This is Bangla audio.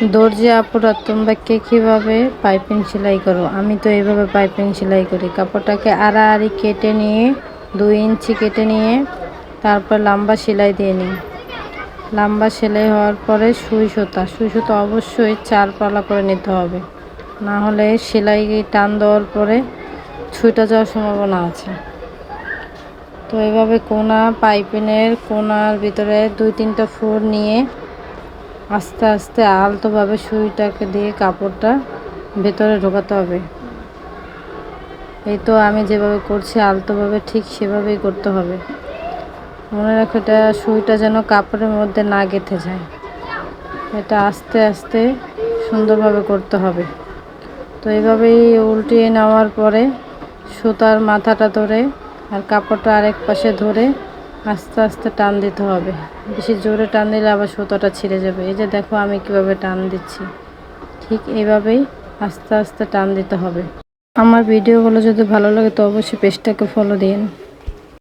দর্জি আপুরা তোমরা কে কীভাবে পাইপিং সেলাই করো? আমি তো এইভাবে পাইপিং সেলাই করি। কাপড়টাকে আড়াআড়ি কেটে নিয়ে 2 ইঞ্চি কেটে নিয়ে তারপর লম্বা সেলাই দিয়ে নিই। লম্বা সেলাই হওয়ার পরে সুই সুতো অবশ্যই 4 পালা করে নিতে হবে, না হলে সেলাই টান দেওয়ার পরে ছুটে যাওয়ার সম্ভাবনা আছে। তো এভাবে পাইপিংয়ের কোনার ভিতরে 2-3টা ফোর নিয়ে আস্তে আস্তে আলতোভাবে সুইটাকে দিয়ে কাপড়টা ভেতরে ঢোকাতে হবে। এই তো আমি যেভাবে করছি আলতোভাবে ঠিক সেভাবেই করতে হবে। মনে রাখো এটা সুইটা যেন কাপড়ের মধ্যে না গেঁথে যায়। এটা আস্তে আস্তে সুন্দরভাবে করতে হবে। তো এইভাবেই উল্টিয়ে নেওয়ার পরে সুতার মাথাটা ধরে আর কাপড়টা আরেক পাশে ধরে আস্তে আস্তে টান দিতে হবে। বেশি জোরে টান দিলে আবার সুতোটা ছিঁড়ে যাবে। এই যে দেখো আমি কিভাবে টান দিচ্ছি, ঠিক এইভাবেই আস্তে আস্তে টান দিতে হবে। আমার ভিডিওগুলো যদি ভালো লাগে তো অবশ্যই পেজটাকে ফলো দিন।